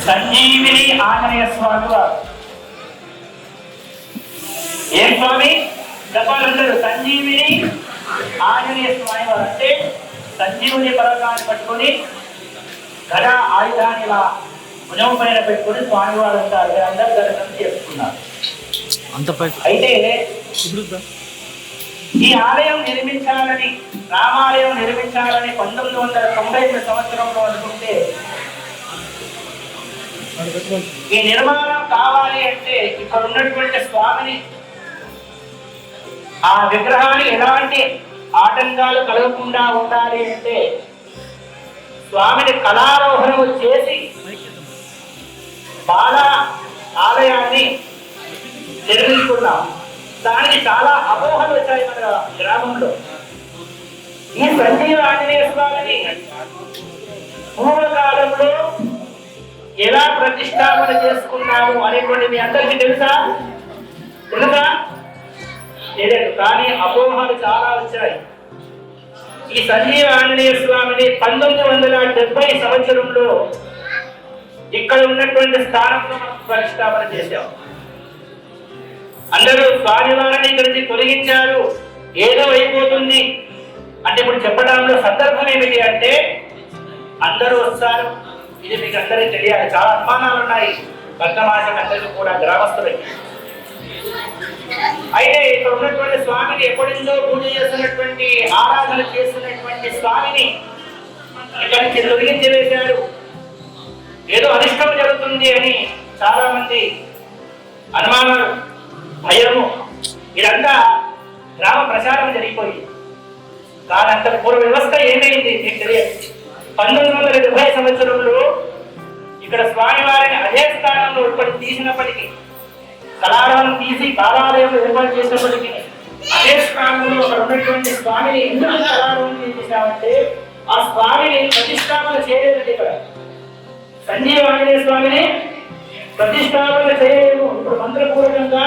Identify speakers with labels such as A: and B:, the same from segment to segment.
A: సంజీవిని ఆంజనేయ స్వామి వారు. ఏం స్వామి చెప్పాలంటారు? సంజీవిని ఆంజనేయ స్వామి వారు అంటే సంజీవుని పర్వతాన్ని పట్టుకొని గద ఆయుధాన్ని ఇలా భుజం పైన పెట్టుకుని స్వామివారు అంటారు. అందరూ దర్శనం చేసుకున్నారు. అయితే ఈ ఆలయం నిర్మించాలని, రామాలయం నిర్మించాలని 1990 సంవత్సరంలో అనుకుంటే ఈ నిర్మాణం కావాలి అంటే ఇక్కడ ఉన్నటువంటి స్వామిని, ఆ విగ్రహాన్ని ఎలాంటి ఆటంకాలు కలగకుండా ఉండాలి అంటే స్వామిని కళారోహణం చేసి బాల ఆలయాన్ని నిర్మించుకున్నాం. దానికి చాలా అపోహలు వచ్చాయి మన గ్రామంలో. ఈ సంజీవ ఆంజనేయ స్వామిని పూర్వకాలంలో ఎలా ప్రతిష్టాపన చేసుకున్నాము అనేటువంటి మీ అందరికీ తెలుసా? తెలియదు, కానీ అపోహలు చాలా వచ్చాయి. ఈ సంజీవ ఆంజనేయ స్వామిని 1970 సంవత్సరంలో ఇక్కడ ఉన్నటువంటి స్థానంలో మనం ప్రతిష్టాపన చేశాం. అందరూ స్వామివారిని ఇక్కడి నుంచి తొలగించారు, ఏదో అయిపోతుంది అంటే ఇప్పుడు చెప్పడంలో సందర్భం ఏమిటి అంటే అందరూ వస్తారు, ఇది మీకు అందరికీ తెలియాలి. చాలా అనుమానాలు ఉన్నాయి భక్తమాసం అందరికీ కూడా గ్రామస్తులకి. అయితే ఇక్కడ ఉన్నటువంటి స్వామిని ఎప్పటి నుంచో పూజ చేస్తున్నటువంటి ఆరాధన చేస్తున్నటువంటి స్వామిని ఇక్కడి నుంచి తొలగించి వేశారు. ఏదో అనిష్టం జరుగుతుంది అని చాలా మంది అనుమానాలు, భయము, ఇదంతా గ్రామ ప్రచారం జరిగిపోయింది. కానీ అంత పూర్వ వ్యవస్థ ఏమైంది మీకు తెలియదు. 1970 సంవత్సరంలో ఇక్కడ స్వామివారిని అదే స్థానంలో ఇప్పటి తీసినప్పటికీ, కళారాలను తీసి బాలాలయం ఏర్పాటు చేసినప్పటికీ అదే స్థానంలో అక్కడ ఉన్నటువంటి స్వామిని ఎందుకు కళారాలను చేశామంటే ఆ స్వామిని ప్రతిష్టాపన చేయలేదు. ఇక్కడ సంజీవ ఆంజనేయ స్వామిని ప్రతిష్టాపన చేయలేము. ఇప్పుడు మంత్రపూర్వకంగా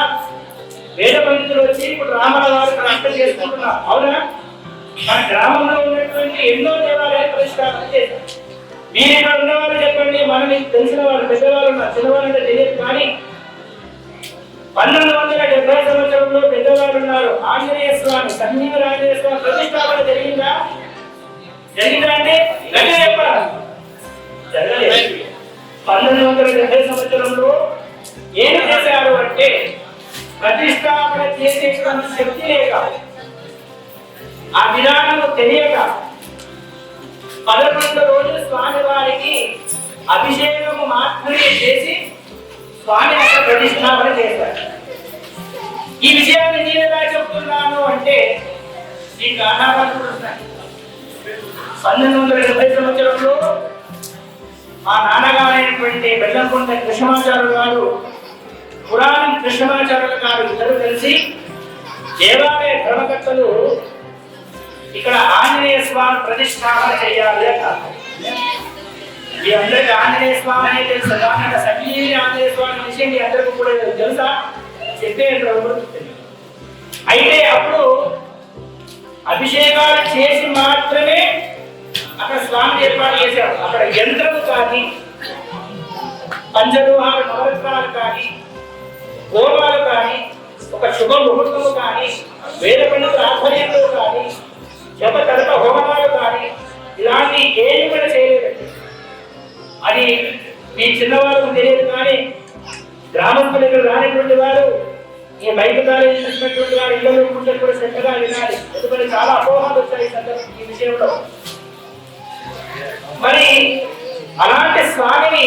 A: వేద పండితులు వచ్చి ఇప్పుడు రామాల వారు అర్థం చేసుకుంటున్నారు. అవునా? మన గ్రామంలో ఉన్నటువంటి ఎన్నో దేవాలయాలు ప్రతిష్టాపన చేశారు. మీరు ఇక్కడ ఉన్నవాళ్ళు చెప్పండి, మనం తెలిసిన వాళ్ళు పెద్దవాళ్ళు ఉన్నారు, చిన్నవాళ్ళు అంటే తెలియదు. కానీ 1970 సంవత్సరంలో పెద్దవాళ్ళు ఉన్నారు. ఆంజనేయ స్వామి, సంజీవ ఆంజనేయ స్వామి ప్రతిష్టాపన జరిగిందా? అంటే జరగలేదు. 1970 సంవత్సరంలో ఏం చేశారు అంటే ప్రతిష్టాపన చేసేటువంటి శక్తి లేక, ఆ విధానం తెలియక 11 రోజులు స్వామి వారికి అభిషేకము మాత్రమే చేసి స్వామి ప్రతిష్టాపన చేశారు. ఈ విషయాన్ని నేను ఎలా చెప్తున్నాను అంటే దీనికి ఆధారాలు కూడా ఉన్నాయి. 1970 సంవత్సరంలో మా నాన్నగారైనటువంటి బెల్లంకొండ కృష్ణమాచార్యులు గారు, పురాణం కృష్ణమాచార్యులు గారు ఇద్దరు కలిసి దేవాలయ ధర్మకర్తలు ఇక్కడ ఆంజనేయ స్వామి ప్రతిష్టాపన చేయాలి అన్నారు. మీ అందరికీ ఆంజనేయ స్వామి అనేది తెలుసు. సంజీవి ఆంజనేయ స్వామి విషయం మీ అందరికీ కూడా తెలుసా? చెప్పే అయితే అప్పుడు అభిషేకాలు చేసి మాత్రమే అక్కడ స్వామిని ఏర్పాటు చేశారు. అక్కడ యంత్రము కానీ, పంచలోహాలు నవరత్నాలు కానీ, హోమాలు కానీ, ఒక శుభ ముహూర్తము కానీ, వేద పండితుల ఆధ్వర్యంలో కానీ, జపతల్ప హోమాలు కానీ ఇలాంటి ఏమి కూడా చేయలేదండి. అది మీ చిన్నవాళ్ళకు తెలియదు. కానీ గ్రామస్తుల దగ్గర రానటువంటి వారు, ఈ బయట దారి చూసినటువంటి వారు ఇళ్ళలో కూర్చొని కూడా శ్రద్ధగా వినాలి. ఎందుకంటే చాలా అపోహాలు వచ్చాయి ఈ విషయంలో. మరి అలాంటి స్వామిని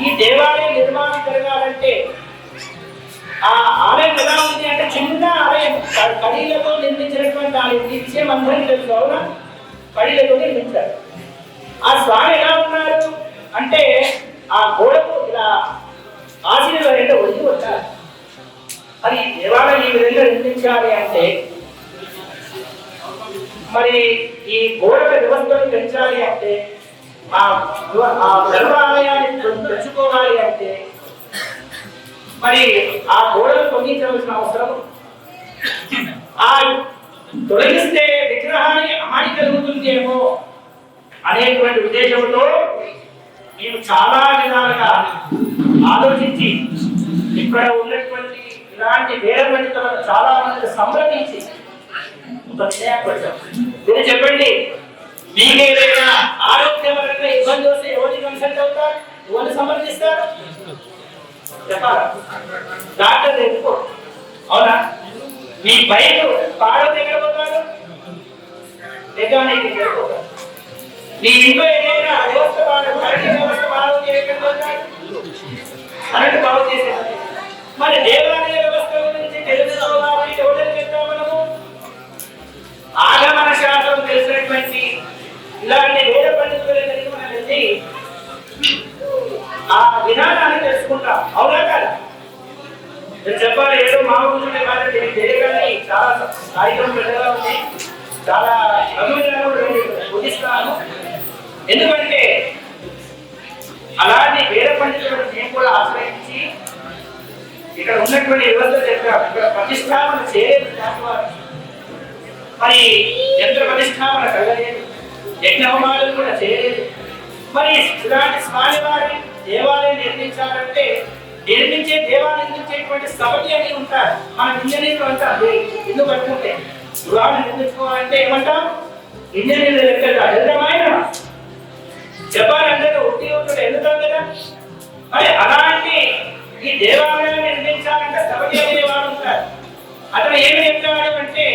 A: ఈ దేవాలయం నిర్మాణం జరగాలంటే ఆ ఆలయం ఎలా ఉంది అంటే చిన్న ఆలయం, కడీలతో నిర్మించినటువంటి ఆలయం. ఈ విషయం అందరికీ తెలుసు. అవునా? కడీలతో నిర్మించారు. ఆ స్వామి ఎలా ఉన్నారు అంటే ఆ గోడకు ఇలా ఆశీర్వాదంటే వచ్చి వచ్చారు. మరి దేవాలయం ఈ విధంగా నిర్మించాలి అంటే మరి ఈ గోడల వ్యవస్థను పెంచాలి అంటే ఆ గర్భాలయాన్ని పెంచుకోవాలి అంటే మరి ఆ గోడలు తొలగించవలసిన అవసరం. ఆ తొలగిస్తే విగ్రహాన్ని హాని కలుగుతుందేమో అనేటువంటి ఉద్దేశంతో మేము చాలా విధాలుగా ఆలోచించి ఇక్కడ ఉన్నటువంటి ఇలాంటి వేద పండితులను చాలా మంది సంప్రదించి మీరు చెప్పండి, మీకేదైనా ఆరోగ్యపరంగా ఇబ్బంది వస్తే ఎవరిని కన్సల్ట్ అవుతారు? ఎవరిని సంప్రదిస్తారు? చెప్పాలా? డాక్టర్ ఎందుకో? అవునా? మీ బైక్ పాడో దగ్గర పోతారు, మెకానిక్ దగ్గర పోతారు. మీ ఇంట్లో ఏదైనా వ్యవస్థ కరెంట్ వ్యవస్థ బాగు కరెంట్ బాగు చేసేది. మరి దేవాలయ వ్యవస్థ గురించి తెలుసుకోవాలి. ఎవరికి చెప్తాం మనము? ఆగమన శాస్త్రం తెలిసినటువంటి ఇలాంటి వేద పండితుల దగ్గరికి మనం వెళ్ళి ఆ విధానాన్ని తెలుసు. చేసుకుంటాం. అవునా కదా? నేను చెప్పాలి ఏదో మా ఊరిలో కాదండి, తెలియగానే చాలా కార్యక్రమం పెద్దగా ఉంది, చాలా పూజిస్తాను. ఎందుకంటే అలాంటి వేద పండితులను మేము కూడా ఆశ్రయించి ఇక్కడ ఉన్నటువంటి వ్యవస్థ చెప్పారు. ఇక్కడ ప్రతిష్టాపన చేయలేదు, మరి యంత్ర ప్రతిష్టాపన కలగలేదు, యజ్ఞహోమాలు కూడా చేయలేదు. మరి ఇలాంటి స్వామివారి దేవాలయం నిర్మించాలంటే నిర్మించే దేవాలయం నిర్మించేటువంటి స్థపతి అని ఉంటారు. మన ఇంజనీర్లు అంటారు, ఇల్లు కట్టుకుంటే గృహాన్ని నిర్మించుకోవాలంటే ఏమంటాం? ఇంజనీర్లు లెక్కగా వెళ్తామైన చెప్పాలంటే ఉద్యోగులు ఎందుతాం కదా. మరి అలాంటి ఈ దేవాలయాన్ని నిర్మించాలంటే స్థపతి అనేవాడు ఉంటారు. అతను ఏమి చెప్తాడు అంటే,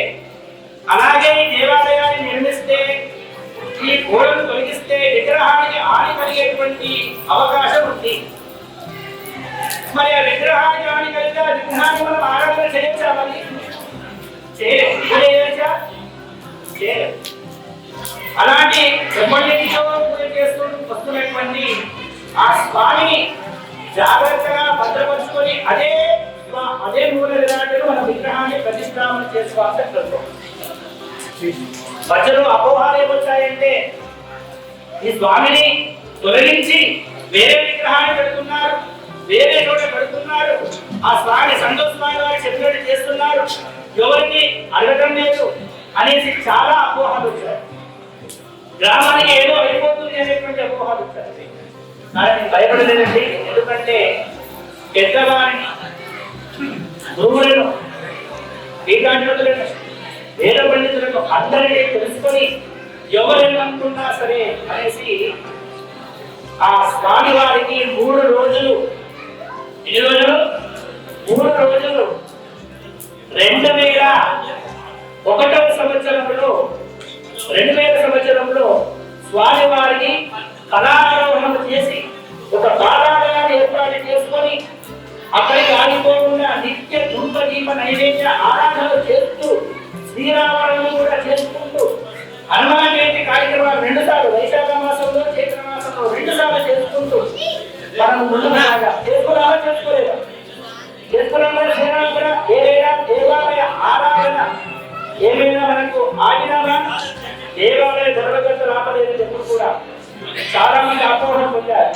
A: అలాగే ఈ దేవాలయాన్ని నిర్మిస్తే ఈ గోడను తొలగిస్తే విగ్రహానికి హాని కలిగేటువంటి అవకాశం ఉంది. మరి ఆ విగ్రహానికి హాని కలిగితే ఆ విగ్రహాన్ని మనం ఆరాధన చేయొచ్చామని చేయలేచా? చేయలేదు. అలాంటి ఎప్పటికో పూజ చేస్తూ వస్తున్నటువంటి ఆ స్వామిని జాగ్రత్తగా భద్రపరుచుకొని అదే మూల విరాటును మన విగ్రహాన్ని ప్రతిష్టాపన చేసుకోవాల్సిన ప్రశ్న. మధ్యలో అపోహాలు ఏమొచ్చాయంటే ఈ స్వామిని తొలగించి వేరే విగ్రహాన్ని పెడుతున్నారు, వేరే చోట పెడుతున్నారు, ఆ స్వామి సంతోష్ స్వామి వారు చెప్పినట్టు చేస్తున్నారు, ఎవరిని అడగటం లేదు అనేసి చాలా అపోహాలు వచ్చాయి. గ్రామానికి ఏదో అయిపోతుంది అనేటువంటి అపోహాలు వచ్చాయి. కానీ నేను భయపడలేదండి. ఎందుకంటే పెద్దవారిని, గురువులను, టీకాంటులను, వేద పండితులను అందరినీ తెలుసుకొని ఎవరేమనుకున్నా సరే అనేసి ఆ స్వామి వారికి 3 రోజులు, ఎన్ని రోజులు? 3 రోజులు 2001వ సంవత్సరంలో స్వామి వారిని కళారోహణం చేసి ఒక బాలాలయాన్ని ఏర్పాటు చేసుకొని అక్కడికి ఆగిపోకుండా నిత్య ధూప దీప నైవేద్య ఆరాధనలు చేస్తూ శ్రీరామనవమి కూడా చేసుకుంటూ హనుమాన్ జయంతి కార్యక్రమాలు 2 సార్లు వైశాఖ మాసంలో చైత్ర మాసంలో 2 సార్లు చేసుకుంటూ మనం ముందుగా చేసుకున్నామా చేసుకోలేదా? చేసుకున్నామా? శ్రీరామ ఏదైనా దేవాలయ ఆరాధన ఏమైనా మనకు ఆగినామా? దేవాలయ ధర్మగత రాపలేదు ఎప్పుడు కూడా చాలా మంది అపోహలు పొందారు.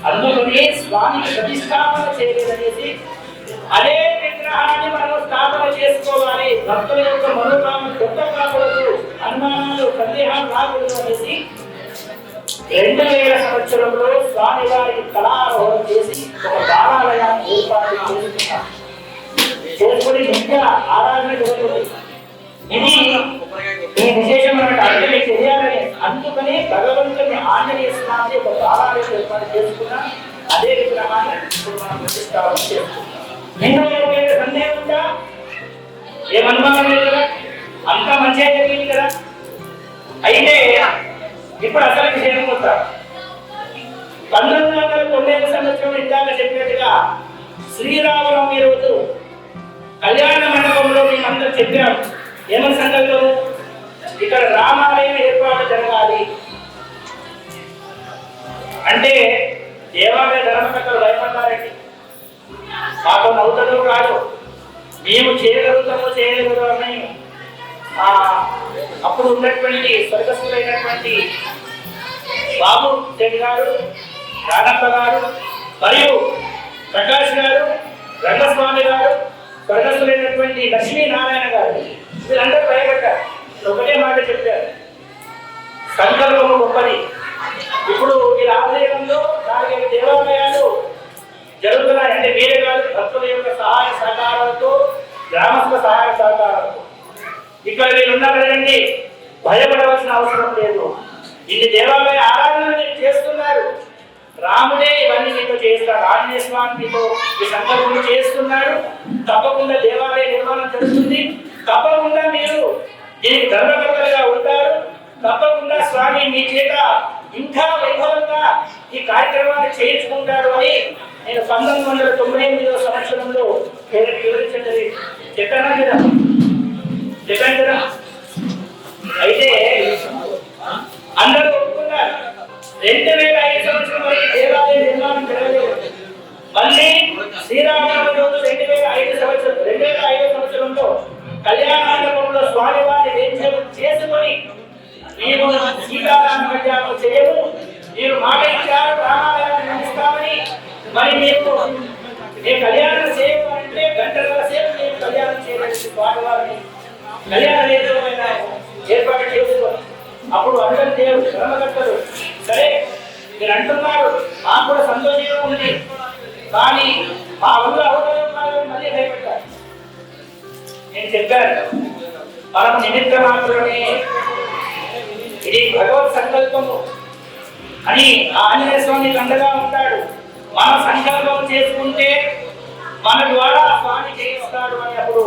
A: అందుకని స్వామికి ప్రతిష్టాపన చేయలేదనేసి అదే విగ్రహాన్ని మనం స్థాపన చేసుకోవాలి, భక్తుల యొక్క మనోభావం గొప్ప కాకూడదు, అనుమానాలు సందేహాలు రాకూడదు అనేసి 2000 సంవత్సరంలో స్వామి వారికి కళారోహణం చేసి ఒక బాలాలయాన్ని ఏర్పాటు చేసుకుని నిత్య ఆరాధన జరుగుతుంది. ఇది ఈ విశేషం మనకు అర్థం చేయాలని అందుకని భగవంతుని ఆంజనేయ స్వామి ఒక బాలాలయం ఏర్పాటు చేసుకున్నా అదే విగ్రహాన్ని ఇప్పుడు మనం ప్రతిష్టాపన చేసుకున్నాం. నిన్న సందేహం ఉందా? ఏం అనుమానం లేదు కదా? అంతా మంచిగా జరిగింది కదా? అయితే ఇప్పుడు అసలు విషయం వస్తా. 1990 సంవత్సరం ఇందాక చెప్పినట్టుగా శ్రీరామనవమి రోజు కళ్యాణ మండపంలో మేమందరూ చెప్పాం. ఏమని సంకల్పం? ఇక్కడ రామాలయం ఏర్పాటు జరగాలి అంటే దేవాలయ ధర్మకర్తలు భయపడ్డారండి. మాకు నవ్వుతాడు కాదు, మేము చేయగలుగుతాము అని అప్పుడు ఉన్నటువంటి స్వర్గస్థులైనటువంటి బాబు రెడ్డి గారు, రాణప్ప గారు మరియు ప్రకాష్ గారు, రంగస్వామి గారు, స్వర్గస్థులైనటువంటి లక్ష్మీనారాయణ గారు వీళ్ళందరూ భయపడ్డారు. ఒకటే మాట చెప్పారు, సంకల్పము గొప్పది. ఇప్పుడు వీళ్ళ ఆలయంలో 4 దేవాలయాలు జరుగుతున్నాయి. అంటే మీరే కాదు, భక్తుల యొక్క సహాయ సహకారాలతో, గ్రామస్తుల సహాయ సహకారాలతో ఇక్కడ వీళ్ళు ఉన్నారు కదండి, భయపడవలసిన అవసరం లేదు. ఇన్ని దేవాలయ ఆరాధనలు చేస్తున్నారు. రాముడే ఇవన్నీ మీతో చేస్తాడు, ఆంజనేయ స్వామి మీతో ఈ సంకల్పం చేస్తున్నాడు. తప్పకుండా దేవాలయ నిర్మాణం జరుగుతుంది. తప్పకుండా మీరు దీనికి ధర్మకర్తలుగా ఉంటారు. తప్పకుండా స్వామి మీ చేత ఇంకా వైభవంగా ఈ కార్యక్రమాన్ని చేయించుకుంటారు అని నేను 1998వ సంవత్సరంలో వివరించండి చెప్పాను కదా. అయితే అందరూ ఒప్పుకున్నారు. 2005 సంవత్సరం వరకు దేవాలయ నిర్మాణం జరగలేదు. శ్రీరామనవమి రోజు 2005 సంవత్సరంలో కళ్యాణ మండపంలో స్వామివారి వేంచేపు చేసుకొని మేము సీతారామ కళ్యాణం చేయము, మీరు మాట ఇచ్చారు రామాలయాన్ని నిర్మిస్తామని, మరి మేము కళ్యాణం చేయమంటే గంటల సేపు మేము కళ్యాణం చేయలేదు. స్వామివారిని కళ్యాణ వేదికమైన ఏర్పాటు చేసుకొని అప్పుడు అందరి దేవుడు ధర్మకర్తలు సరే మీరు అంటున్నారు, మాకు కూడా సంతోషంగా ఉంది, కానీ మా ఊళ్ళో అవసరం మళ్ళీ భయపెట్టారు. నేను చెప్పాను మనం నిమిత్త మాత్రమే, ఇది భగవత్ సంకల్పము అని ఆంజనేయ స్వామి అండగా ఉంటాడు. మన సంకల్పం చేసుకుంటే మన ద్వారా స్వామి చేయిస్తాడు అని అప్పుడు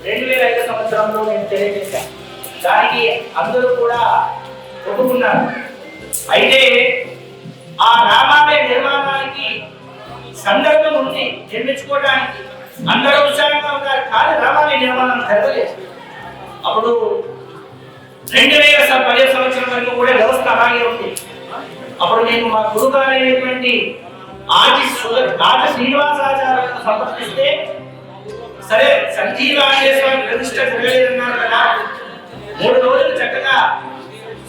A: 2005 సంవత్సరంలో నేను తెలియజేశాను. దానికి అందరూ కూడా ఒప్పుకున్నారు. అయితే ఆ రామాలయ నిర్మాణానికి సందర్భం ఉంది, నిర్మించుకోవడానికి అందరూ ఉత్సాహంగా ఉన్నారు, కానీ రామాలయ నిర్మాణం జరగలేదు. అప్పుడు 2010 సంవత్సరం వరకు కూడా వ్యవస్థ అలాగే ఉంది. అప్పుడు నేను మా గురుగారైనటువంటి ఆది శ్రీనివాసాచార్యులను సంప్రదిస్తే సరే సంజీవాంజనేయ స్వామి ప్రతిష్ట జరగలేదన్నారు కదా, 3 రోజులు చక్కగా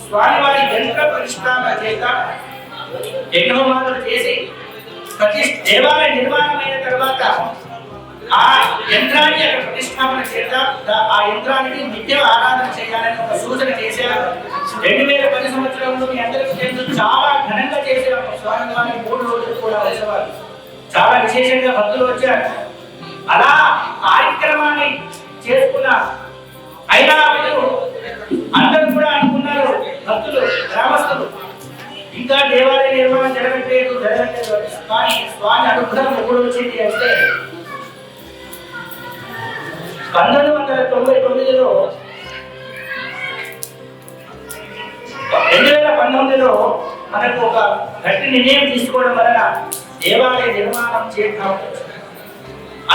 A: స్వామివారి యంత్ర ప్రతిష్టాపన చేత యజ్ఞోపాసనలు చేసి దేవాలయ నిర్మాణమైన తర్వాత ఆ యంత్రాన్ని అక్కడ ప్రతిష్టాపన చేత ఆ యంత్రానికి నిత్య ఆరాధన చేయాలని ఒక సూచన చేశారు. 2010 సంవత్సరంలో మీ అందరికీ తెలుసు, చాలా ఘనంగా చేశారు స్వామివారి 3 రోజులు కూడా వచ్చేవారు. చాలా విశేషంగా భక్తులు వచ్చారు. అలా కార్యక్రమాన్ని చేసుకున్నారు. అయినా అందరూ కూడా అనుకున్నారు భక్తులు గ్రామస్తులు ఇంకా దేవాలయ నిర్మాణం జరగట్లేదు. కానీ స్వామి అనుగ్రహం ఎప్పుడు వచ్చింది అంటే 1999లో 2019లో మనకు ఒక గట్టి నిర్ణయం తీసుకోవడం వలన దేవాలయ నిర్మాణం చేయడం.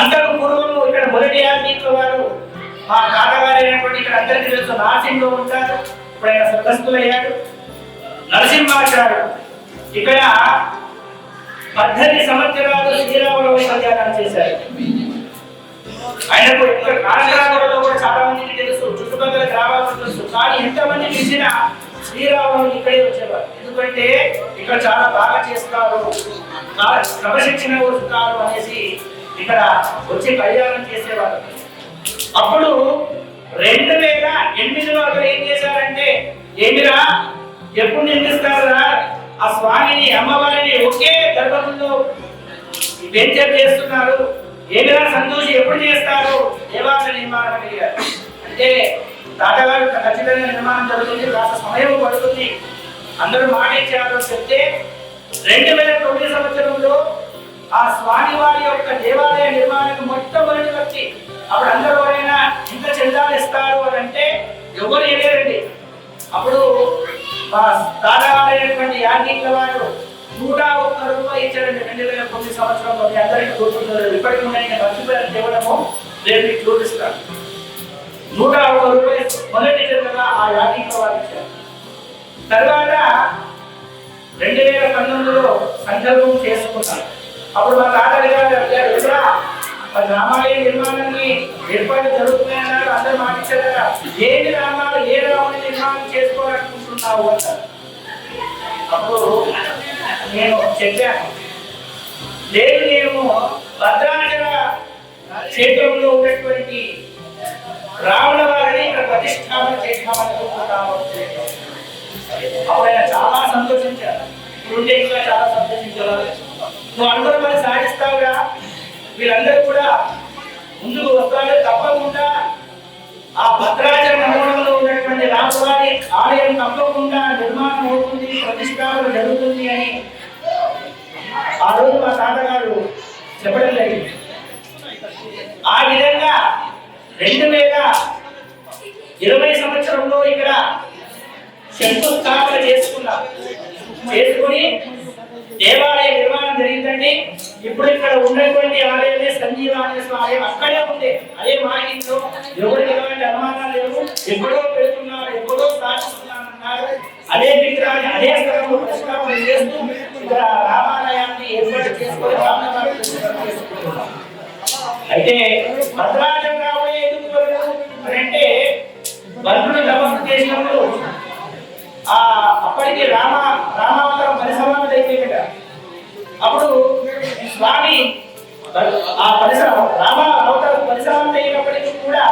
A: అంతకు పూర్వము ఇక్కడ మొదటి ఆర్థిక వారు మా తాతగారైనటువంటి ఇక్కడ అందరికీ తెలుసు నాసింగ్లో ఉంటారు. ఇప్పుడు ఆయన స్వర్గస్థులయ్యాడు. నరసింహాచార్యుడు ఇక్కడ 18 సంవత్సరాలు శ్రీరామనవమి కళ్యాణం చేశారు. ఆయనకు ఇక్కడ కాలగ్రామంలో కూడా చాలా మందికి తెలుసు, చుట్టుపక్కల గ్రామాలకు తెలుసు. కానీ ఎంతమంది పిలిచినా శ్రీరాముడు ఇక్కడే వచ్చేవారు. ఎందుకంటే ఇక్కడ చాలా బాగా చేస్తారు, క్రమశిక్షణ వస్తారు అనేసి ఇక్కడ వచ్చి కళ్యాణం చేసేవారు. అప్పుడు 2008లో అక్కడ ఏం చేశారంటే, ఏమిరా ఎప్పుడు నిర్మిస్తారా ఆ స్వామిని అమ్మవారిని ఒకే గర్భంలో వెంచర్ చేస్తున్నారు, ఏమిరా సంతోషి ఎప్పుడు చేస్తారు దేవాలయ నిర్మాణం అడిగారు. అంటే తాతగారు ఖచ్చితంగా నిర్మాణం జరుగుతుంది, కాస్త సమయం పడుతుంది, అందరూ మాట ఇచ్చారు చెప్తే 2009 సంవత్సరంలో ఆ స్వామివారి యొక్క దేవాలయ నిర్మాణానికి మొట్టమొదటి వ్యక్తి అప్పుడు అందరూ ఎవరైనా ఇంత చందాలు ఇస్తారు అని అంటే ఎవరు వెళ్ళారండి. అప్పుడు మా తాతగారైనటువంటి యాజ్ఞికుల వారు 101 రూపాయలు ఇచ్చారండి 2009 సంవత్సరంలో. మీ అందరికీ గుర్తుంటారు, ఇప్పటికి ఉన్నాయి మర్చిపోయిన కేవలము రేపు మీకు చూపిస్తాను. 101 రూపాయలు మొదటి చందగా ఆ యాజ్ఞికుల వారు ఇచ్చారు. తర్వాత 2019లో సంకల్పం చేసుకున్నాను. అప్పుడు మా తాతగారు అడిగారు, మరి రామాలయ నిర్మాణాన్ని ఏర్పాటు జరుగుతున్నాయన్నారు, అందరూ మాటించారు కదా, ఏది రామాలు ఏ రాముని నిర్మాణం చేసుకోవాలనుకుంటున్నావు అంటారు. అప్పుడు నేను చెప్పాను, లేదు మేము భద్రాచల క్షేత్రంలో ఉన్నటువంటి రావణ వారిని ఇక్కడ ప్రతిష్టాపన చేద్దామనుకుంటున్నాము. అప్పుడు ఆయన చాలా సంతోషించారు. ఇప్పుడు ఇంకా చాలా సంతోషించారు. నువ్వు అనుకున్న పని సాధిస్తావుగా, వీళ్ళందరూ కూడా ముందుకు వస్తారు, తప్పకుండా ఆ భద్రాచల నగరంలో ఉన్నటువంటి రామవారి ఆలయం తప్పకుండా నిర్మాణం అవుతుంది, ప్రతిష్టాపన జరుగుతుంది అని ఆ రోజు మా తాతగారు చెప్పడం జరిగింది. ఆ విధంగా 2020 సంవత్సరంలో ఇక్కడ శంకుస్థాపన చేసుకుని దేవాలయ నిర్మాణం జరిగిందండి. ఇప్పుడు ఇక్కడ ఉన్నటువంటి ఆలయమే సంజీవాంజనేయ స్వామి ఆలయం, అక్కడే ఉంది. అదే మా ఇంట్లో ఎవరికి ఎలాంటి అనుమానాలు లేవు, ఎక్కడో పెడుతున్నారు, ఎక్కడో సాధిస్తున్నారన్నారు. అదే విగ్రహాన్ని అదే స్థలంలో ప్రతిష్టాపన చేస్తూ ఇక్కడ రామాలయాన్ని ఏర్పాటు చేసుకొని రామనామాన్ని చేసుకుంటున్నాం. అయితే భద్రాచలం రాముడే ఎందుకు అంటే భద్రుడు తపస్సు చేసినప్పుడు అప్పటికి రామావతారం పరిసమాప్తి అయిపోయిందట. అప్పుడు స్వామి ఆ రామావతారం పరిసమాప్తి అయినప్పటికీ కూడా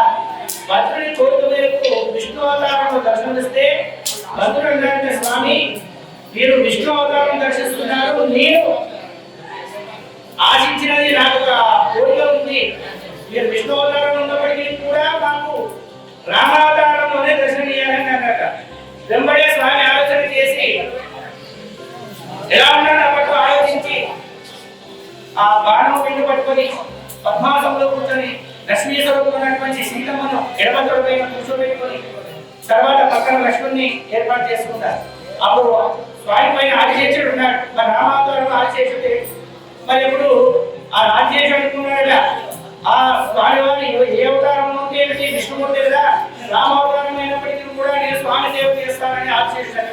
A: భద్రుడి కోరిక మేరకు విష్ణు అవతారంలో దర్శనమిస్తే భద్రుడు అంటే స్వామి మీరు విష్ణు అవతారం దర్శిస్తున్నారు, నేను ఆశించినది నాకు ఒక కోరిక ఉంది, మీరు విష్ణు అవతారం ఉన్నప్పటికీ కూడా మాకు రామావతారంలోనే దర్శనం ఇవ్వాలని అన్నట. వెంబడే స్వామి ఆలోచన చేసి ఎలా ఉన్నాడు అప్పట్లో ఆలోచించి ఆ బాణం పిండి పట్టుకొని పద్మాసంలో కూర్చొని లక్ష్మీశ్వరుడు ఉన్నటువంటి సీతమ్మను ఎడమతోడు కూర్చోబెట్టుకొని తర్వాత పక్కన లక్ష్మణ్ణి ఏర్పాటు చేసుకుంటారు. అప్పుడు స్వామి పైన ఆదిశేషుడు ఉన్నాడు, మరి రామావతారంలో ఆదిశేషుడు మరి ఇప్పుడు ఆ రాజశేషుడు అనుకున్నాడు ఆ స్వామి వారి ఏ అవతారంలో ఏమిటి విష్ణుమూర్తి కదా, రామావతారం అయినప్పటికీ కూడా నేను స్వామి సేవ చేస్తానని ఆశిస్తాను.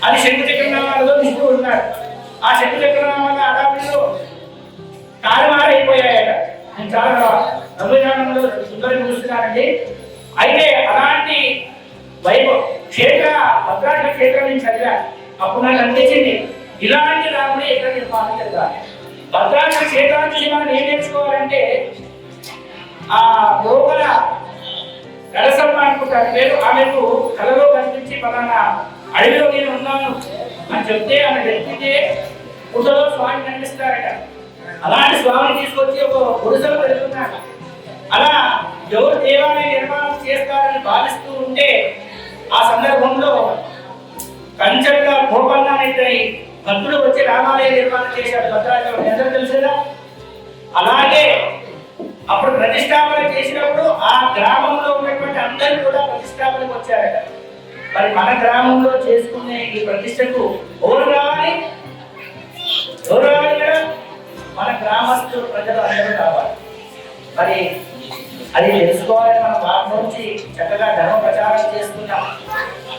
A: అది శంకు చక్రనామాలలో విష్ణువు ఉన్నాడు. ఆ శంకు చక్రనామాల అడావిలో తారుమారైపోయాయట. నేను చాలా అభిజ్ఞానంలో సుందరం చూస్తున్నానండి. అయితే అలాంటి భద్రాచల క్షేత్రం నుంచి చదివా. అప్పుడు నాకు అనిపించింది ఇలాంటి రాముడే ఎక్కడ నిర్మాణం జరగాలి. భద్రాచల క్షేత్రం నుంచి మనం ఏం నేర్చుకోవాలంటే ఆ లోపల నరసమ్మ అనుకుంటారు పేరు, ఆమెకు కలలో కనిపించి పలానా అడవిలో నేను ఉన్నాను అని చెప్తే ఆమె వ్యక్తితే గుడిసెలో స్వామి కనిపిస్తారట. అలాంటి స్వామిని తీసుకొచ్చి ఒక గుడిసెలో పెడుతున్నాడు. అలా ఎవరు దేవాలయ నిర్మాణం చేస్తారని భావిస్తూ ఉంటే ఆ సందర్భంలో కంచర్ల గోపన్న అనే భక్తుడు వచ్చి రామాలయ నిర్మాణం చేశాడు భద్రాచలం. ఎందరూ తెలుసుదా? అలాగే అప్పుడు ప్రతిష్టాపన చేసినప్పుడు ఆ గ్రామంలో ఉన్నటువంటి అందరూ కూడా ప్రతిష్టాపనకు వచ్చారట. మరి మన గ్రామంలో చేసుకునే ఈ ప్రతిష్టకు ఎవరు రావాలి? ఎవరు రావాలి కదా? మన గ్రామస్తులు ప్రజలు అందరూ రావాలి. మరి అది తెలుసుకోవాలని మన బాబు నుంచి చక్కగా ధర్మ ప్రచారం చేస్తున్నాం.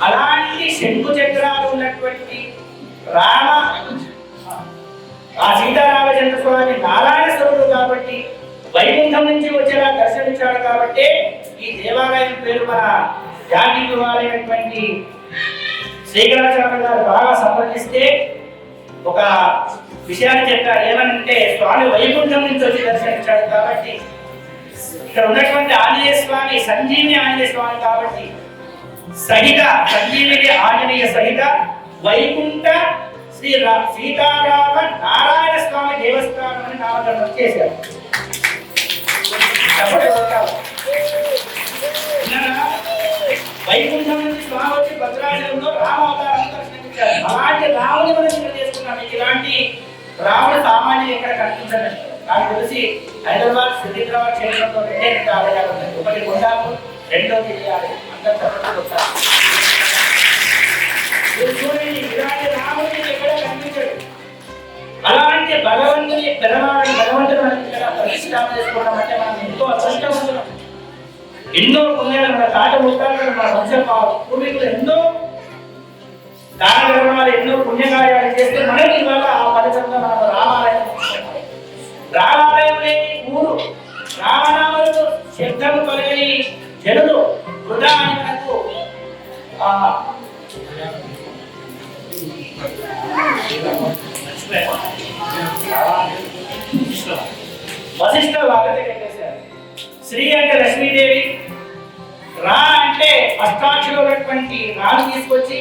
A: అలాంటి శంకు చక్రాలు ఉన్నటువంటి ఆ సీతారామచంద్ర స్వామి నారాయణ స్వరుడు కాబట్టి వైకుంఠం నుంచి వచ్చేలా దర్శనమిచ్చాడు కాబట్టి ఈ దేవాలయం పేరు మన జాతి వారైనటువంటి శ్రీకరాచార్య గారు బాగా సంప్రదిస్తే ఒక విషయాన్ని చెప్పారు. ఏమనంటే స్వామి వైకుంఠం నుంచి వచ్చి దర్శనించాడు కాబట్టి ఇక్కడ ఉన్నటువంటి ఆంజనేయ స్వామి సంజీవిని ఆంజనేయ స్వామి కాబట్టి సంజీవిని ఆంజనేయ సహిత వైకుంఠ శ్రీ సీతారామ నారాయణ స్వామి దేవస్థానం అని నామకరణం చేశారు. వైకుంఠం నుంచి స్వామి వచ్చి భద్రాచలంలో రామావతారం దర్శనమిచ్చారు. అలాంటి రాముని మనం ఇక్కడ చేసుకున్నాం. ఇలాంటి రాముడు సామాన్యం ఎక్కడ కనిపించదు. నాకు తెలిసి హైదరాబాద్ సిద్ధిరాబాద్ క్షేత్రంలో రెండే ఆలయాలు ఉన్నాయి. ఒకటి కొండాపు, రెండోది అందరూ తప్పకుండా వస్తారు. ఇలాంటి రాముడిని ఎక్కడ కనిపించడు. అలాంటి భగవంతుడు మనకి ఇక్కడ ప్రతిష్టాపన చేసుకోవడం అంటే మనం ఎంతో అదృష్టవంతులం. ఎన్నో పుణ్యాలు మన తాట ముట్టాలు మన వంశ పూర్వీకులు ఎన్నో దాన ధర్మాలు ఎన్నో పుణ్యకార్యాలు చేస్తే మనకి ఇవాళ ఆ ఫలితంగా మనం రామాలయం లేని ఊరు, రామనామలు శబ్దము కలిగని జనులు వృధా అని మనకు వశిష్ఠ వాగతే కట్టేశారు. శ్రీ అంటే లక్ష్మీదేవి, రా అంటే అష్టాక్షలో ఉన్నటువంటి రాను తీసుకొచ్చి,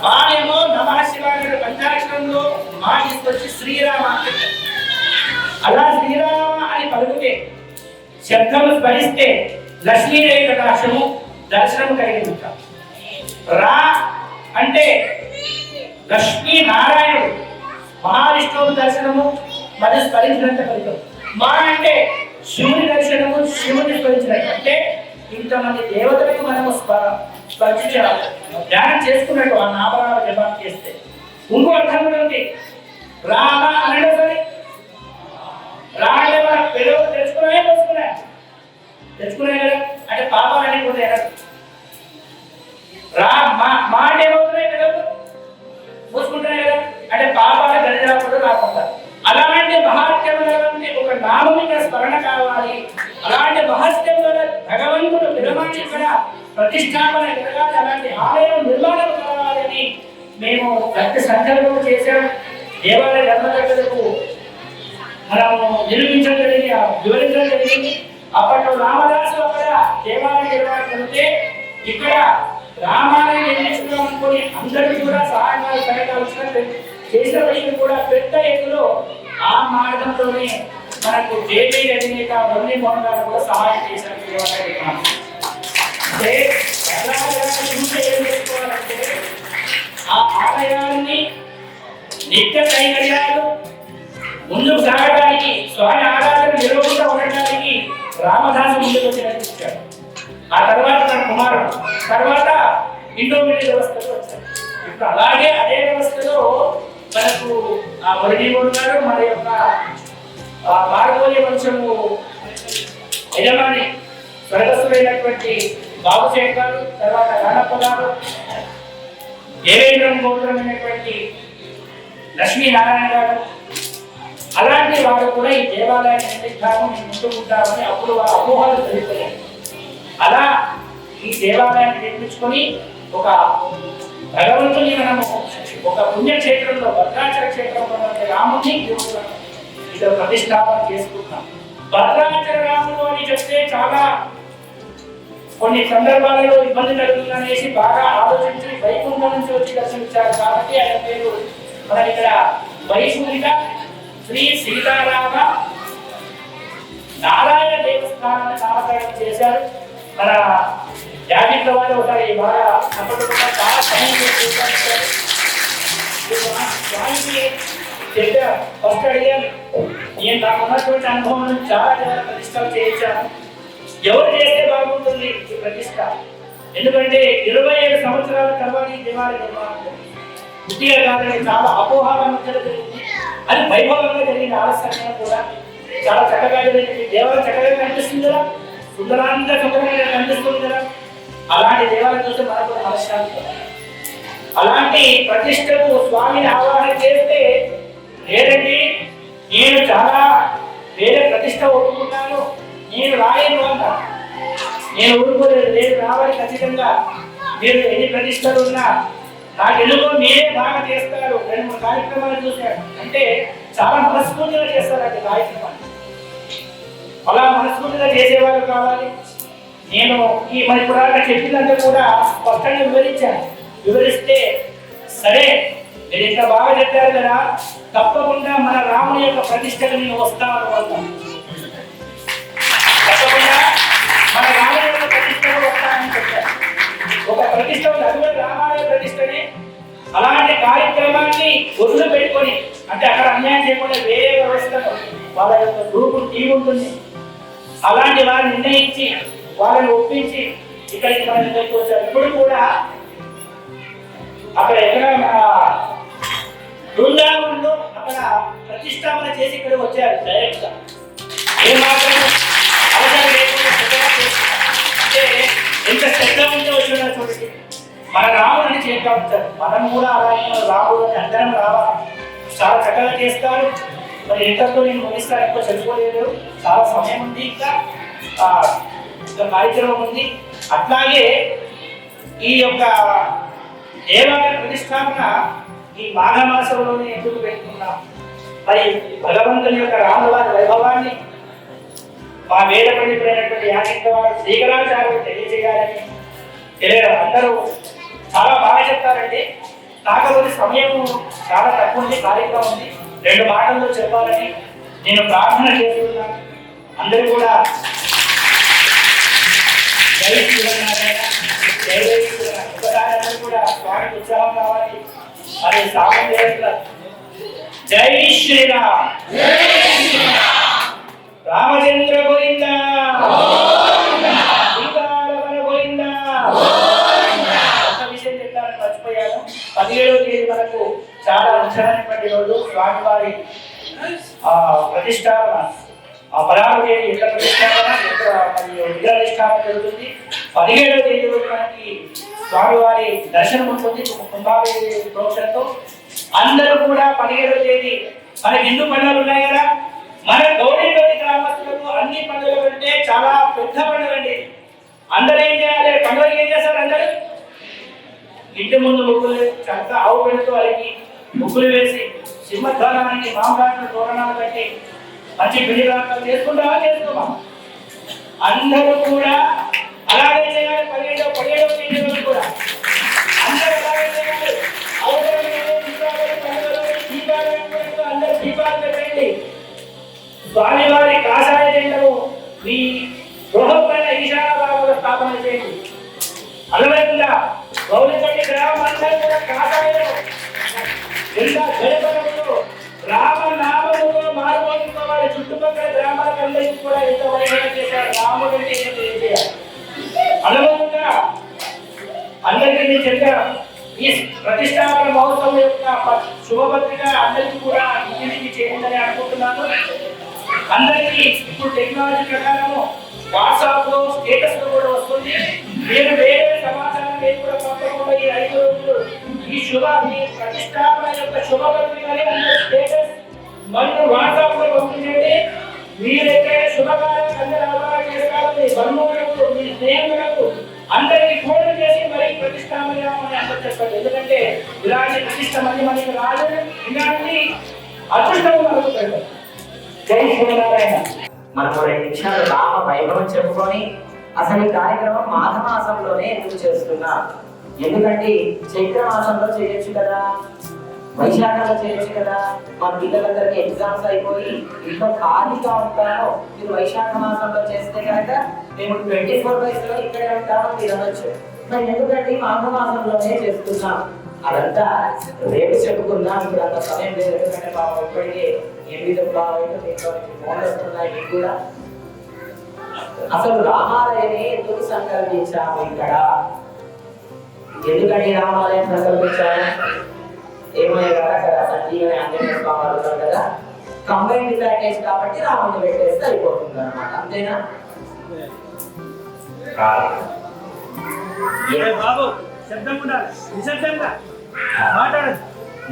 A: బానేమో నమః శివాయ పంచాక్షరంలో మా తీసుకొచ్చి శ్రీరామ. అలా శ్రీరామ అని పలుకుతే శబ్దము స్మరిస్తే లక్ష్మీదేవి కటాక్షము దర్శనము కలిగి ఉంటాం. రా అంటే లక్ష్మీ నారాయణుడు మహావిష్ణువు దర్శనము మరియు స్మరించినంత ఫలితం. మా అంటే శివుని దర్శనము శివుని స్మరించినట్టు. అంటే ఇంతమంది దేవతలకు మనము స్పర్శించాలి, ధ్యానం చేసుకున్నట్టు ఆ నామరామ జపం చేస్తే. ఇంకో అర్థం కూడా ఉంది. రామ అనడం సరే, రాడే మన పిల్లలు తెచ్చుకున్నాయి కదా, అంటే పాపాలన్నీ పోతాయి కదా. మాట ఏమవుతున్నాయి పిల్లలు మూసుకుంటున్నాయి కదా, అంటే పాపాల గడిజాపుడు రాకుండా. అలాంటి మహాత్మ్యమైనటువంటి ఒక నామమిక స్మరణ కావాలి. అలాంటి మహత్యంలో భగవంతుడు విరమాన్ని ఇక్కడ ప్రతిష్టాపన జరగాలి, అలాంటి ఆలయం నిర్మాణం కావాలని మేము గట్టి సంకల్పం చేశాం. దేవాలయ ధర్మకర్తలకు మనము నిర్మించడం జరిగింది, వివరించడం జరిగింది. అప్పట్లో రామదాసు అక్కడ దేవాలయ నిర్మాణం జరిగితే ఇక్కడ రామాలయం నిర్మించడం అనుకుని అందరికీ కూడా సహాయకాలు చేసినప్పటికీ కూడా పెద్ద ఎత్తులో ఆ మార్గంలోనే మనకు జేపీ అధినేత మురళీ మోహన్ గారు కూడా సహాయం చేశారు. అంటే ఏం చేసుకోవాలంటే ఆ ఆలయాన్ని నిత్య కైంకర్యాలు ముందుకు సాగడానికి, స్వామి ఆరాధన నిలవకుండా ఉండడానికి రామదాసు ముందుకు నడిపించాడు. ఆ తర్వాత తన కుమారుడు, తర్వాత ఇండోమిలిటరీ వ్యవస్థలో వచ్చారు. ఇప్పుడు అలాగే అదే వ్యవస్థలో మనకు ఆ వరదీవుడు గారు, మన యొక్క భారతీయ వంశము యజమాని స్వర్గస్థులైనటువంటి బాబుశేఖర్ గారు, తర్వాత రాణప్ప గారు, దేవేంద్రం గోత్రమైనటువంటి లక్ష్మీనారాయణ గారు, అలాంటి వారు కూడా ఈ దేవాలయాన్ని నిర్మిస్తాము, మేము ముందుకుంటామని అప్పుడు ఆ అపోహలు జరిగిపోయాయి. అలా ఈ దేవాలయాన్ని నిర్మించుకొని ఒక భగవంతుని మనము ఒక పుణ్యక్షేత్రంలో, భద్రాచల క్షేత్రంలో రాముని ఇది ప్రతిష్టాపన చేసుకుంటాం. భద్రాచల రాముడు అని చెప్తే చాలా కొన్ని సందర్భాలలో ఇబ్బంది కలుగుతుందనేసి బాగా ఆలోచించి వైకుంఠం నుంచి వచ్చి దర్శించారు కాబట్టి ఆయన పేరు మన ఇక్కడ వైకుంఠ శ్రీ సీతారామ నారాయణ దేవస్థానాన్ని నామకరణం చేశారు. మన యాజింట్ల వారు ఒకసారి బాగా నమ్మకుండా చాలా సమయం చేశారు. స్వామికి చెప్పా, ఫస్ట్ అడిగాను, నేను నాకు ఉన్నటువంటి అనుభవం చాలా ప్రతిష్టలు చేయించాను, ఎవరు చేస్తే బాగుంటుంది ఈ ప్రతిష్ట? ఎందుకంటే 27 సంవత్సరాల తర్వాత ఈ దేవాలయ నిర్మాణం ఉద్యోగ కాదని చాలా అపోహాలను జరిగింది. అది వైభవంగా జరిగింది. ఆలస్యంగా కూడా చాలా చక్కగా జరిగింది. దేవాలయం చక్కగా కనిపిస్తుంది కదా, సుందరాంత సుందరంగా కనిపిస్తుంది కదా. అలాంటి దేవాలయం చూస్తే మనకు మనశ్శాంతి. అలాంటి ప్రతిష్టకు స్వామిని ఆవాహన చేస్తే, లేదండి నేను చాలా వేరే ప్రతిష్ట ఒప్పుకున్నాను, నేను రాయను అంట, నేను ఊరుకోలేదు, నేను రావాలి ఖచ్చితంగా, మీరు ఎన్ని ప్రతిష్టలు ఉన్నా నాకు ఎందుకో మీరే బాగా చేస్తారు. 2-3 కార్యక్రమాలు చూశాను. అంటే చాలా మనస్ఫూర్తిగా చేస్తారండి కార్యక్రమాలు. అలా మనస్ఫూర్తిగా చేసేవాళ్ళు కావాలి. నేను ఈ మన పురాణ చెప్పినంత కూడా స్పష్టంగా వివరించాను. వివరిస్తే సరే మీరు ఇంత బాగా చెప్పారు కదా, తప్పకుండా మన రాముని యొక్క ప్రతిష్టకు నేను వస్తాను అంటాను. తప్పకుండా మన రాముని యొక్క ప్రతిష్టకు వస్తానని చెప్పారు. ఒక ప్రతిష్ట అదే రామాలయ ప్రతిష్టని. అలాంటి కార్యక్రమాన్ని వదిలి పెట్టుకొని, అంటే అక్కడ అన్యాయం చేయకుండా వేరే వ్యవస్థను వాళ్ళ యొక్క గ్రూపు టీం ఉంటుంది, అలాంటి వారిని నిర్ణయించి వాళ్ళని ఒప్పించి ఇక్కడికి మనం వచ్చారు. ఇప్పుడు కూడా అక్కడ ఎక్కడ బృందావనంలో అక్కడ ప్రతిష్టాపన చేసి ఇక్కడ వచ్చారు డైరెక్ట్ గా. ఏమాత్రం అవసరం లేకుండా అంటే ఎంత శ్రద్ధ ఉంటే వచ్చిన చూడండి. మన రాముడిని చేస్తూ ఉంటారు, మనం కూడా అలాగే రాముడిని అందరం రావాలి. చాలా చక్కగా చేస్తారు. మరి ఎంతతో నేను ముగిస్తాను, ఎక్కువ చనిపోలేదు, చాలా సమయం ఉంది, ఇంకా కార్యక్రమం ఉంది. అట్లాగే ఈ యొక్క దేవాలయ ప్రతిష్టాపన ఈ మాఘమాసంలోనే ఎందుకు పెట్టుకున్నాం? మరి భగవంతుని యొక్క రామువారి వైభవాన్ని మా వేద పండితులైనటువంటి యాజింట్ల వారు శ్రీకరాచార్యులు తెలియజేయాలని తెలియడం. అందరూ చాలా బాగా చెప్తారండి, కాకపోతే సమయం చాలా తక్కువ ఉంది, కార్యక్రమం ఉంది. 2 మాటల్లో చెప్పాలని నేను ప్రార్థన చేస్తున్నాను. అందరూ కూడా జై శ్రీరామనారాయణ, జై జై శ్రీరామ. ఒకసారి అందరూ కూడా స్వామికి ఉత్సాహం కావాలి. అది సామాన్య జై శ్రీరామ్, రామచంద్ర గోవిందా, సీతారామన గోవిందా. ఒక విషయం చెప్తానని మర్చిపోయాను. 17వ తేదీ మనకు చాలా ముఖ్యమైనటువంటి రోజు. స్వామివారి ప్రతిష్టాపన, 16వ తేదీ ఇళ్ల ప్రతిష్టాపన, మరియు విగ్రహ ప్రతిష్టాపన జరుగుతుంది. 17వ తేదీ రోజు మనకి స్వామివారి దర్శనం ఉంటుంది కుంభాభిషేక ప్రోక్షణతో. అందరూ కూడా 17వ తేదీ మనకి హిందూ పండుగలు ఉన్నాయి కదా, మన గౌరీపల్లి గ్రామస్తులకు అన్ని పండుగలు అంటే చాలా పెద్ద పండుగ అండి. అందరూ ఏం చేయాలి? పండుగ ఏం చేస్తారు? అందరూ ఇంటి ముందు ముగ్గులు చక్కగా ఆవు పెడుతూ వాళ్ళకి ముగ్గులు వేసి సింహద్వారానికి మామూలు తోరణాలు కట్టి మంచి బిల్లిరాలు చేసుకుంటామా చేసుకోమా? అందరూ కూడా అలాగే చేయాలి. 17వ తేదీ కూడా అందరూ అలాగే చేయాలి. అందరూ దీపాలు పెట్టండి. స్వామివారి కాషాయ జెండను మీ గృహం పైన ఈశాన్య భాగంలో స్థాపన చేయండి. అలవైకుండా గౌరీపల్లి గ్రామం అందరూ కూడా కాషాయ జెండా జయపడంతో రామనామముతో మారుమోగిపోవాలి. చుట్టుపక్కల గ్రామాలందరికీ కూడా ఎంత వైభవం చేశారు. రాముడు అంటే ఏంటో తెలియజేయాలి. అలవైకుండా అందరికీ చెప్పారు. ఈ ప్రతిష్టాపన మహోత్సవం యొక్క శుభపత్రిక అందరికీ కూడా ఇంటికి చేరిందని అనుకుంటున్నాను. అందరికీ ఇప్పుడు టెక్నాలజీ ప్రకారము వాట్సాప్ లో స్టేటస్ లో కూడా వస్తుంది. మీరు వేరే సమాచారం లేదు కూడా పంపకుండా ఈ 5 రోజులు ఈ ప్రతిష్టాపన యొక్క శుభపత్రికని అందరి స్టేటస్ మరియు వాట్సాప్ లో పంపించండి. మీరైతే శుభకార్యం అందరూ అవగాహన చేస్తారు. మీ బంధువులకు, మీ స్నేహితులకు అందరికీ ఫోన్ చేసి మరి ప్రతిష్టాపన అందరూ చేస్తారు. ఎందుకంటే ఇలాంటి ప్రతిష్ట మనకి రాదు. ఇలాంటి అదృష్టం మనకు పెడతారు. జై శ్రీనారాయణ.
B: మనం 2 నిమిషాలు రామ వైభవం చెప్పుకొని అసలు ఈ కార్యక్రమం మాఘమాసంలోనే ఎందుకు చేస్తున్నా? ఎందుకంటే చైత్ర మాసంలో చేయొచ్చు కదా, వైశాఖంలో చేయొచ్చు కదా. మన పిల్లలందరికీ ఎగ్జామ్స్ అయిపోయి ఇంట్లో ఖాళీగా ఉంటారో మీరు వైశాఖ మాసంలో చేస్తే కనుక మేము 24/7 ఇక్కడే ఉంటామో మీరు అనొచ్చు. మరి ఎందుకంటే మాఘమాసంలోనే చేస్తున్నాం. అదంతా రేపు చెప్పుకుందాం. ఇప్పుడు అంత సమయం లేదు. ఎందుకంటే పాపం ఇప్పటికే 8 ఫోన్ వస్తున్నాయి మీకు కూడా. అసలు రామాలయమే ఎందుకు సంకల్పించాము ఇక్కడ? ఎందుకని రామాలయం సంకల్పించాము? ఏమయ్య కదా అక్కడ సంజీవని ఆంజనేయ స్వామి వారు కదా, కంబైన్డ్ ప్యాకేజ్ కాబట్టి రాముని పెట్టేస్తే అయిపోతుంది అనమాట. అంతేనా?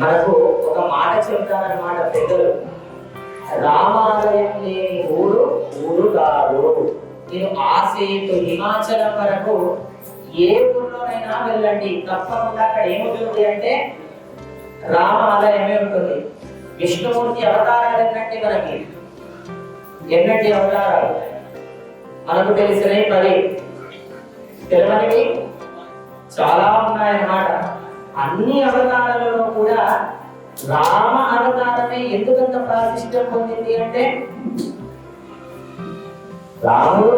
B: మనకు ఒక మాట చెప్తారన్నమాట పెద్దలు, రామాలయం లేని ఊరు కాదు. నేను ఆసేతు హిమాచలం వరకు ఏ ఊర్లోనైనా వెళ్ళండి, తప్పకుండా అక్కడ ఏముంటుంది అంటే రామాలయమే ఉంటుంది. విష్ణుమూర్తి అవతారాలు ఎన్నటి అవతారాలు మనకు తెలిసినవి 10, తెలియనివి చాలా ఉన్నాయన్నమాట. అన్ని అవతారాలలో కూడా రామ అవతారమే ఎందుకంత ప్రాశస్త్యం పొందింది అంటే రాముడు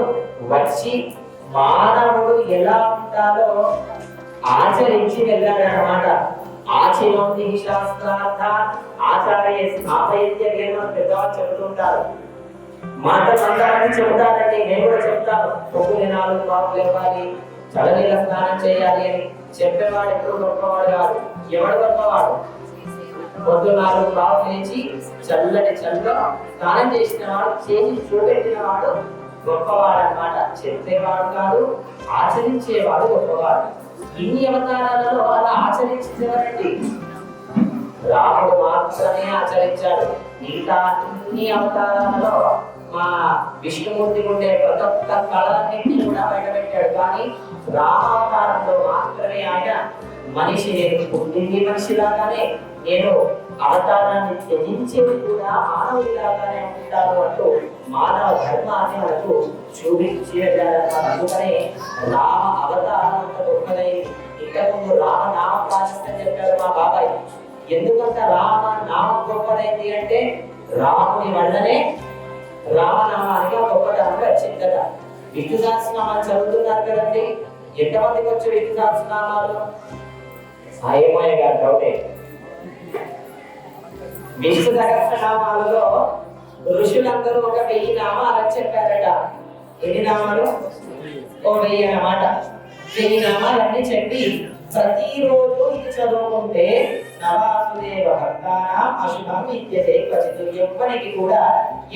B: వచ్చి మానవుడు ఎలా ఉంటాడో ఆచరించి వెళ్ళాడనమాట. ఆచరణి శాస్త్రార్థ ఆచార్య స్థాపయత్య పెద్దవాళ్ళు చెబుతుంటారు. మాట మందాన్ని చెబుతారండి, నేను కూడా చెప్తాను. పొద్దున 4 బాబులు ఇవ్వాలి, చలనీల స్నానం చేయాలి అని చెప్పేవాడు ఎప్పుడు గొప్పవాడు కాదు. ఎవడు గొప్పవాడు? పొద్దున 4 బాబులు లేచి చల్లటి చల్ల స్నానం చేసిన వాడు, చేసి చూపెట్టిన వాడు గొప్పవాడు అన్నమాట. చెప్పేవాడు కాదు, ఆచరించేవాడు గొప్పవాడు. ఇన్ని అవతారాలలో అలా ఆచరించేవారండి. రాముడు మాత్రమే ఆచరించాడు. మిగతా అన్ని అవతారాలలో మా విష్ణుమూర్తి ఉండే ప్రతి ఒక్క కళలన్నింటినీ కూడా బయటపెట్టాడు. కానీ రామావతారంలో మాత్రమే ఆయన మనిషి, నేను పుట్టింది మనిషిలాగానే, నేను అవతారాన్ని త్యజించేది కూడా మానవుడిలాగానే ఉంటాను అంటూ మానవ ధర్మాన్ని మనకు చూపించేదన్నమాట. అందుకనే రామ అవతారం అంత గొప్పదైంది. ఇంతకుముందు రామ నామ ప్రాశస్త్యం చెప్పారు మా బాబాయ్. ఎందుకంత రామ నామం గొప్పదైంది అంటే రాముని వల్లనే రామనామానికి గొప్పతనం వచ్చింది కదా. విష్ణు సహస్రనామాలు చదువుతున్నారు కదండి. ఎంతమందికి వచ్చి విష్ణు సహస్రనామాలు? సాయమయ్య గారు డౌటే. విష్ణు సహస్రనామాలలో ఋషులందరూ ఒక 1000 నామాలని చెప్పారట. ఎన్ని నామాలు? 1000 అన్నమాట. 1000 నామాలన్నీ చెప్పి ప్రతిరోజు ఇది చదువుకుంటే నవాసుదేవ భక్తానాం అశుభం ఇత్యతే క్వచిత్, ఎవ్వరికి కూడా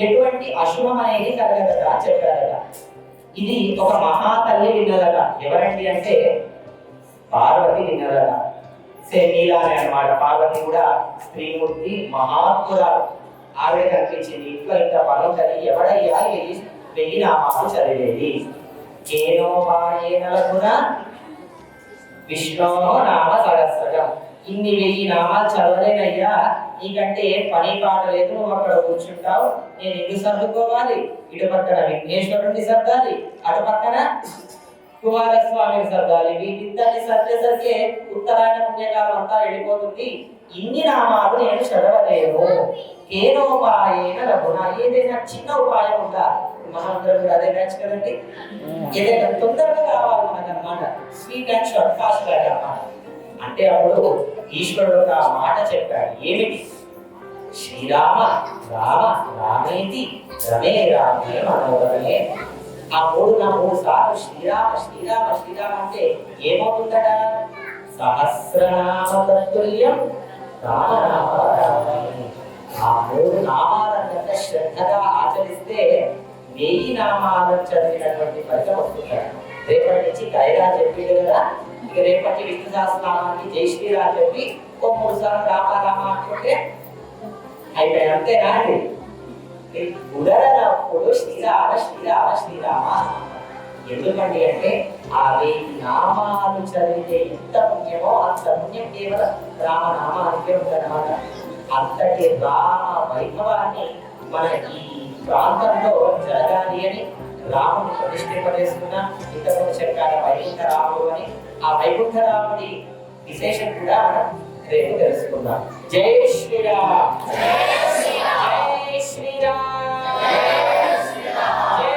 B: ఎటువంటి అశుభం అనేది కలగదట చెప్పారట. ఇది ఒక మహాతల్లి విన్నదట. ఎవరండి అంటే పార్వతి విన్నదట. నీలానే అన్నమాట. పార్వతి కూడా స్త్రీమూర్తి, మహాత్మురాలు. ఆవిడ కనిపించింది. ఇంట్లో ఇంత పని ఉంటుంది, ఎవడయ్యా 1000 నామాలు చదివేది? కేనోపాయేన లఘునా విష్ణో నామ సహస్రజం. ఇన్ని 1000 నామాలు చదవలేనయ్యా, నీకంటే పని పాట లేదు, నువ్వు అక్కడ కూర్చుంటావు, నేను ఇల్లు సర్దుకోవాలి, ఇటు పక్కన విఘ్నేశ్వరుడిని సర్దాలి, అటు పక్కన కుమారస్వామిని సర్దాలి, వీటిద్దరిని సర్దేసరికి ఉత్తరాయణ పుణ్యకాలం అంతా వెళ్ళిపోతుంది, ఇన్ని నామాలు నేను చదవలేను. కేనోపాయేన లఘునా, ఏదైనా చిన్న ఉపాయం ఉందా? మనందరం అదే మ్యాచ్ కదండి, ఏదైనా తొందరగా కావాలి మనకన్నమాట, స్వీట్ అండ్ షార్ట్ ఫాస్ట్ గా అన్నమాట. అంటే అప్పుడు ఈశ్వరుడు ఒక మాట చెప్పాడు, ఏమిటి? శ్రీరామ రామ రామేతి రమే రామే మనోరమే. ఆ 3 సార్లు శ్రీరామ శ్రీరామ శ్రీరామ అంటే ఏమవుతుందట? సహస్రనామ తత్తుల్యం రామనామ రామని. ఆ 3 నామాలంత శ్రద్ధగా ఆచరిస్తే 1000 నామాలను చదివినటువంటి ఫలితం వస్తుంది. రేపటి నుంచి దయగా చెప్పింది కదా, ఇక రేపటి విష్ణు సహస్రనామానికి జై శ్రీరామ్ చెప్పి 3 సార్లు రామ రామ అనుకుంటే అయిపోయి, అంతేనా అండి? కుదరనప్పుడు శ్రీరామ శ్రీరామ శ్రీరామ. ఎందుకండి అంటే ఆ 1000 నామాలు చదివితే ఎంత పుణ్యమో అంత పుణ్యం కేవలం రామనామానికే ఉందన్నమాట. అంతటి రామ వైభవాన్ని మన ఈ ప్రాంతంలో జరగాలి అని రాముని ప్రతిష్ఠింపజేస్తున్న ఇంతకు చెప్పారు వైకుంఠ రాముడు అని. ఆ వైకుంఠ రాముడి విశేషం కూడా మనం రేపు తెలుసుకుందాం. జై శ్రీరామ్, జై శ్రీరామ్, జై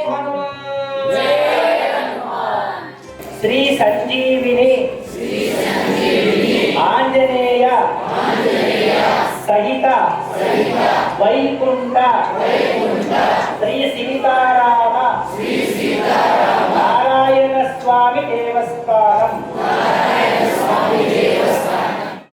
B: హనుమాన్. శ్రీ సంజీవిని ఆంజనేయ సహిత వైకుంఠ శ్రీ సీతారామ